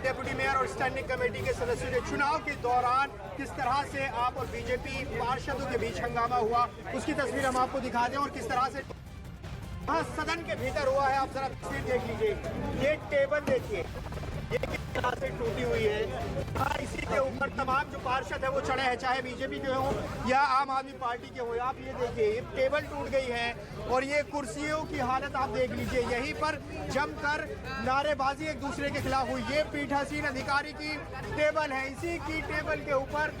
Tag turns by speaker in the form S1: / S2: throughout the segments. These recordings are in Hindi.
S1: डेप्यूटी मेयर और स्टैंडिंग कमेटी के सदस्यों के चुनाव के दौरान किस तरह से आप और बीजेपी पार्षदों के बीच हंगामा हुआ, उसकी तस्वीर हम आपको दिखा दें। और किस तरह से सदन के भीतर हुआ है, आप जरा तस्वीर देख लीजिए। ये टेबल देखिए, ये किस तरह से टूटी हुई है। इसी के ऊपर तमाम जो पार्षद है वो चढ़े हैं, चाहे बीजेपी के हों या आम आदमी पार्टी के हों। आप ये देखिए, ये टेबल टूट गई है और ये कुर्सियों की हालत आप देख लीजिए। यहीं पर जमकर नारेबाजी एक दूसरे के खिलाफ हुई। ये पीठासीन अधिकारी की टेबल है, इसी की टेबल के ऊपर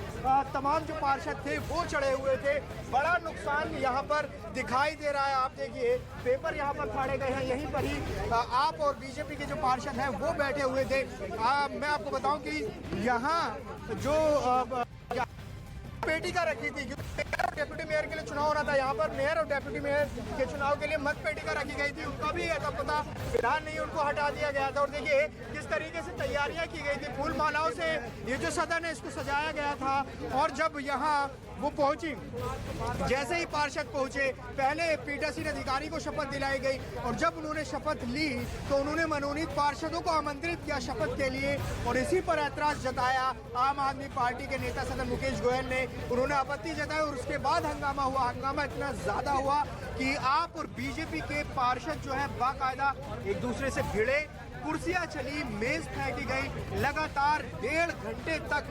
S1: तमाम जो पार्षद थे वो चढ़े हुए थे। बड़ा नुकसान यहाँ पर दिखाई दे रहा है। आप देखिए, पेपर यहाँ पर फाड़े गए हैं। यहीं पर ही आप और बीजेपी के जो पार्षद हैं वो बैठे हुए थे। मैं आपको बताऊं कि यहाँ जो पेटिका रखी थी, मेयर और डेप्यूटी मेयर के लिए चुनाव होना था, यहाँ पर मेयर और डेप्यूटी मेयर के चुनाव के लिए मत पेटिका रखी गई थी, उनका भी ऐसा पता फिलहाल नहीं, उनको हटा दिया गया था। और देखिए किस तरीके से तैयारियां की गई थी, फूल मालाओं से ये जो सदन है इसको सजाया गया था। और जब यहाँ वो पहुंची, जैसे ही पार्षद पहुंचे, पहले पीठासीन अधिकारी को शपथ दिलाई गई और जब उन्होंने शपथ ली तो उन्होंने मनोनीत पार्षदों को आमंत्रित किया शपथ के लिए। और इसी पर ऐतराज जताया आम आदमी पार्टी के नेता सदन मुकेश गोयल ने, उन्होंने आपत्ति जताई और उसके बाद हंगामा हुआ। हंगामा इतना ज्यादा हुआ कि आप और बीजेपी के पार्षद जो है बाकायदा एक दूसरे से भिड़े, कुर्सियां चली, मेज फेंकी गई। लगातार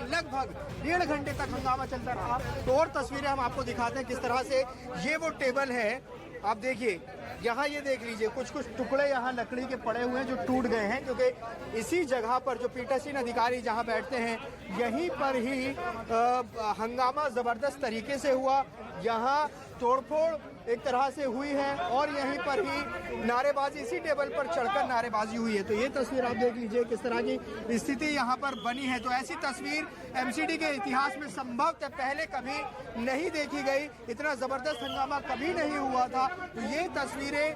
S1: लगभग 1.5 घंटे तक हंगामा चलता रहा। तो और तस्वीरें हम आपको दिखाते हैं किस तरह से ये वो टेबल है। आप देखिए यहाँ, ये देख लीजिए, कुछ टुकड़े यहाँ लकड़ी के पड़े हुए हैं जो टूट गए हैं, क्योंकि इसी जगह पर जो पीठासीन अधिकारी जहाँ बैठते हैं यहीं पर ही हंगामा जबरदस्त तरीके से हुआ। यहाँ तोड़फोड़ एक तरह से हुई है और यहीं पर ही नारेबाजी, इसी टेबल पर चढ़कर नारेबाजी हुई है। तो ये तस्वीर आप देख लीजिए किस तरह की स्थिति यहाँ पर बनी है। तो ऐसी तस्वीर एमसीडी के इतिहास में संभवतः पहले कभी नहीं देखी गई, इतना जबरदस्त हंगामा कभी नहीं हुआ था। तो ये तस्वीरें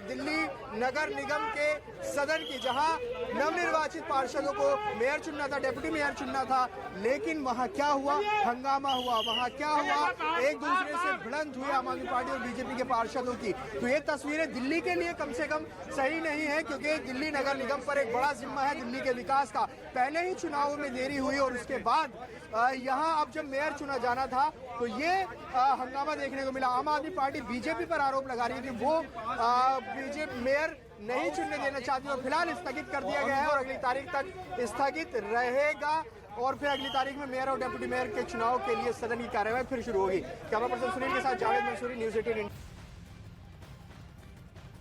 S1: दिल्ली नगर निगम के सदन की, जहाँ नवनिर्वाचित पार्षदों को मेयर चुनना था, डेप्यूटी मेयर चुनना था, लेकिन वहाँ क्या हुआ, हंगामा हुआ। वहाँ क्या हुआ, एक दूसरे से भिड़ंत हुई आम आदमी पार्टी और बीजेपी के पार्षदों की। तो ये तस्वीरें दिल्ली के लिए कम से कम सही नहीं है, क्योंकि दिल्ली नगर निगम पर एक बड़ा जिम्मा है दिल्ली के विकास का। पहले ही चुनावों में देरी हुई और उसके बाद यहाँ अब जब मेयर चुना जाना था तो ये हंगामा देखने को मिला। आम आदमी पार्टी बीजेपी पर आरोप लगा रही थी, वो बीजेपी मेयर नहीं चुनने देना चाहती और फिलहाल स्थगित कर दिया गया है और अगली तारीख तक स्थगित रहेगा। और फिर अगली तारीख में मेयर और डेप्यूटी मेयर के चुनाव के लिए सदन की कार्यवाही फिर शुरू होगी। कैमरा पर्सन सुनील के साथ जावेद मंसूरी, न्यूज़ 18 इंडिया।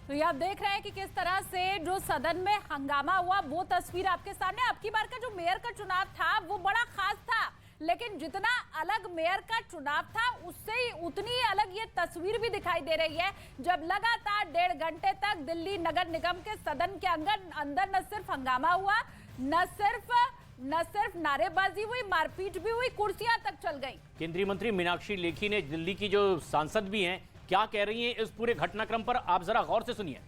S2: तो ये आप देख रहे हैं कि किस तरह से जो सदन में हंगामा हुआ, वो तस्वीर आपके सामने। अब की बार का जो मेयर का चुनाव था वो बड़ा खास था, लेकिन जितना अलग मेयर का चुनाव था उससे ही उतनी ही अलग ये तस्वीर भी दिखाई दे रही है, जब लगातार 1.5 घंटे तक दिल्ली नगर निगम के सदन के अंदर न सिर्फ हंगामा हुआ, न सिर्फ नारेबाजी हुई, मारपीट भी हुई, कुर्सियां तक चल गई।
S3: केंद्रीय मंत्री मीनाक्षी लेखी ने, दिल्ली की जो सांसद भी हैं, क्या कह रही हैं इस पूरे घटनाक्रम पर, आप जरा गौर से सुनिए।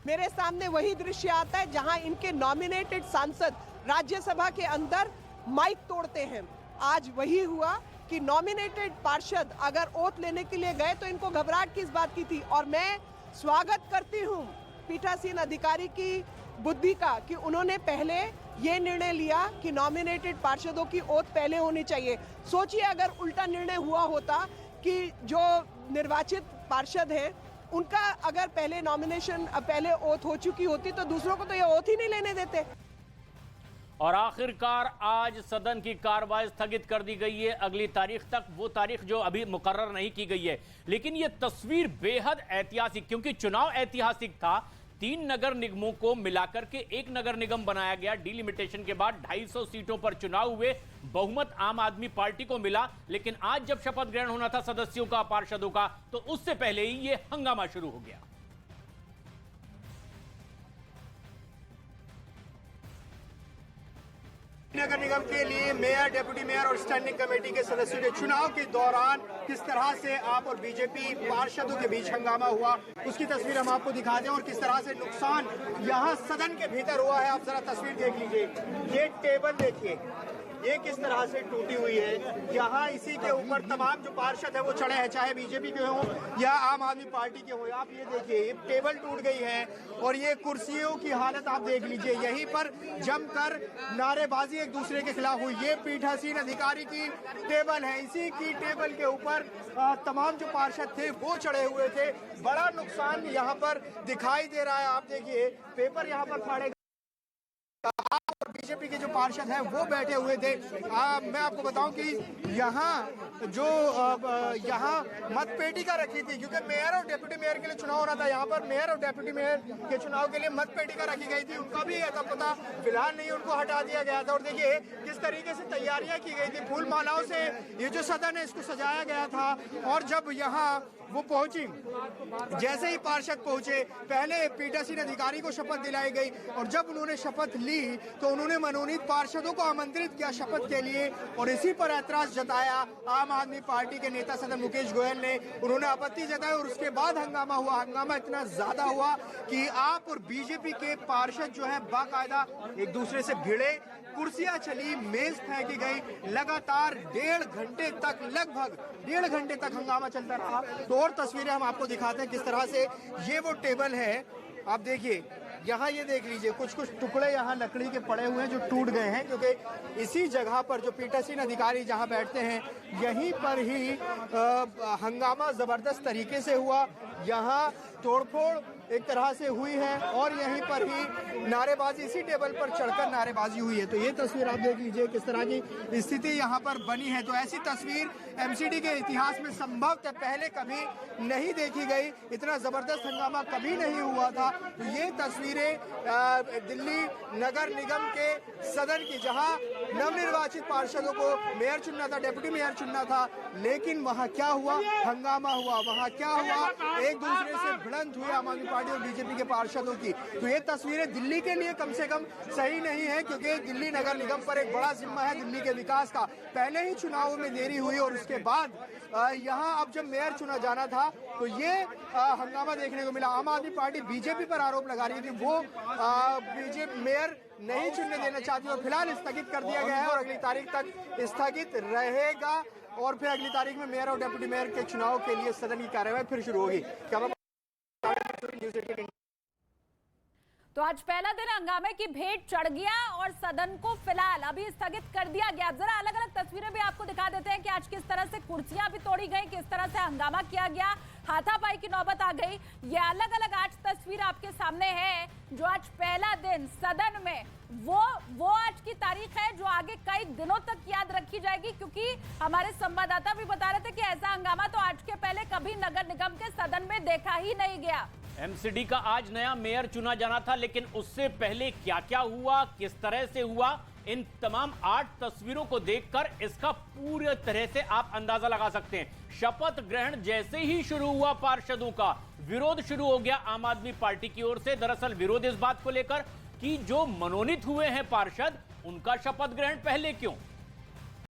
S4: मेरे सामने वही दृश्य आता है जहां इनके नॉमिनेटेड सांसद राज्यसभा के अंदर माइक तोड़ते हैं। आज वही हुआ कि नॉमिनेटेड पार्षद अगर ओथ लेने के लिए गए तो इनको घबराहट किस बात की थी। और मैं स्वागत करती हूं पीठासीन अधिकारी की बुद्धि का कि उन्होंने पहले ये निर्णय लिया कि नॉमिनेटेड पार्षदों की ओथ पहले होनी चाहिए। सोचिए अगर उल्टा निर्णय हुआ होता कि जो निर्वाचित पार्षद हैं उनका अगर पहले ओथ हो चुकी होती तो दूसरों को तो ये ओथ ही नहीं लेने देते।
S3: और आखिरकार आज सदन की कार्रवाई स्थगित कर दी गई है अगली तारीख तक, वो तारीख जो अभी मुकर्रर नहीं की गई है। लेकिन ये तस्वीर बेहद ऐतिहासिक, क्योंकि चुनाव ऐतिहासिक था। 3 नगर निगमों को मिलाकर के एक नगर निगम बनाया गया। डिलिमिटेशन के बाद 250 सीटों पर चुनाव हुए, बहुमत आम आदमी पार्टी को मिला। लेकिन आज जब शपथ ग्रहण होना था सदस्यों का, पार्षदों का, तो उससे पहले ही ये हंगामा शुरू हो गया।
S1: नगर निगम के लिए मेयर, डेप्यूटी मेयर और स्टैंडिंग कमेटी के सदस्यों के चुनाव के दौरान किस तरह से आप और बीजेपी पार्षदों के बीच हंगामा हुआ, उसकी तस्वीर हम आपको दिखा दें। और किस तरह से नुकसान यहाँ सदन के भीतर हुआ है, आप जरा तस्वीर देख लीजिए। ये टेबल देखिए, ये किस तरह से टूटी हुई है। यहाँ इसी के ऊपर तमाम जो पार्षद है वो चढ़े हैं, चाहे बीजेपी के हों या आम आदमी पार्टी के हों। आप ये देखिए, ये टेबल टूट गई है और ये कुर्सियों की हालत आप देख लीजिए। यहीं पर जमकर नारेबाजी एक दूसरे के खिलाफ हुई। ये पीठासीन अधिकारी की टेबल है, इसी की टेबल के ऊपर तमाम जो पार्षद थे वो चढ़े हुए थे। बड़ा नुकसान यहाँ पर दिखाई दे रहा है। आप देखिए, पेपर यहाँ पर फाड़े और बीजेपी के जो पार्षद हैं वो बैठे हुए थे। मैं आपको बताऊं कि यहाँ जो यहाँ मतपेटिका रखी थी, क्योंकि मेयर और डिप्टी मेयर के लिए चुनाव होना था। यहाँ पर मेयर और डिप्टी मेयर के चुनाव के लिए मतपेटिका रखी गई थी, उनका भी अता पता फिलहाल नहीं, उनको हटा दिया गया था। और देखिए किस तरीके से तैयारियां की गई थी, फूल मालाओं से ये जो सदन है इसको सजाया गया था। और जब यहाँ वो पहुंची, जैसे ही पार्षद पहुंचे, पहले पीठासीन अधिकारी को शपथ दिलाई गई और जब उन्होंने शपथ ली तो उन्होंने मनोनीत पार्षदों को आमंत्रित किया शपथ के लिए और इसी पर ऐतराज जताया आम आदमी पार्टी के नेता सदन मुकेश गोयल ने। उन्होंने आपत्ति जताई और उसके बाद हंगामा हुआ। हंगामा इतना ज्यादा हुआ कि आप और बीजेपी के पार्षद जो है बाकायदा एक दूसरे से भिड़े, कुर्सियां चली, मेज फेंकी गई। लगातार लगभग 1.5 घंटे तक हंगामा चलता रहा। तो और तस्वीरें हम आपको दिखाते हैं किस तरह से ये वो टेबल है। आप देखिए, यहाँ ये देख लीजिए, कुछ टुकड़े यहाँ लकड़ी के पड़े हुए हैं जो टूट गए हैं, क्योंकि इसी जगह पर जो पीठासीन अधिकारी जहाँ बैठते हैं यहीं पर ही हंगामा जबरदस्त तरीके से हुआ। यहाँ तोड़फोड़ एक तरह से हुई है और यहीं पर ही नारेबाजी, इसी टेबल पर चढ़कर नारेबाजी हुई है। तो ये तस्वीर आप देख लीजिए किस तरह की स्थिति यहाँ पर बनी है। तो ऐसी तस्वीर एमसीडी के इतिहास में संभवतः पहले कभी नहीं देखी गई, इतना जबरदस्त हंगामा कभी नहीं हुआ था। तो ये तस्वीरें दिल्ली नगर निगम के सदन की, जहां नवनिर्वाचित पार्षदों को मेयर चुनना था, डिप्टी मेयर चुनना था, लेकिन वहां क्या हुआ, हंगामा हुआ। वहां क्या हुआ, एक दूसरे से भिड़ंत हुई आम आदमी पार्टी और बीजेपी के पार्षदों की। तो ये तस्वीरें दिल्ली के लिए कम से कम सही नहीं है, क्योंकि दिल्ली नगर निगम पर एक बड़ा जिम्मा है दिल्ली के विकास का। पहले ही चुनाव में देरी हुई और उसके बाद यहाँ अब जब मेयर चुना जाना था तो ये हंगामा देखने को मिला। आम आदमी पार्टी बीजेपी पर आरोप लगा रही थी, वो बीजेपी मेयर नहीं चुनने देना चाहती और फिलहाल स्थगित कर दिया गया है और अगली तारीख तक स्थगित रहेगा और फिर अगली तारीख में मेयर और डिप्टी मेयर के चुनाव के लिए सदन की कार्यवाही फिर शुरू होगी।
S2: तो आज पहला दिन हंगामे की भेंट चढ़ गया और सदन को फिलहाल अभी स्थगित कर दिया गया। जरा अलग अलग तस्वीरें भी आपको दिखा देते हैं कि आज किस तरह से कुर्सियां भी तोड़ी गई, किस तरह से हंगामा किया गया, हाथापाई की नौबत आ गई। ये अलग अलग आज तस्वीर आपके सामने है जो आज पहला दिन सदन में, वो आज की तारीख है जो आगे कई दिनों तक याद रखी जाएगी, क्योंकि हमारे संवाददाता भी बता रहे थे कि ऐसा हंगामा तो आज के पहले कभी नगर निगम के सदन में देखा ही नहीं गया।
S3: एमसीडी का आज नया मेयर चुना जाना था, लेकिन उससे पहले क्या क्या हुआ, किस तरह से हुआ, इन तमाम 8 तस्वीरों को देखकर इसका पूरी तरह से आप अंदाजा लगा सकते हैं। शपथ ग्रहण जैसे ही शुरू हुआ, पार्षदों का विरोध शुरू हो गया आम आदमी पार्टी की ओर से। दरअसल विरोध इस बात को लेकर कि जो मनोनीत हुए हैं पार्षद, उनका शपथ ग्रहण पहले क्यों।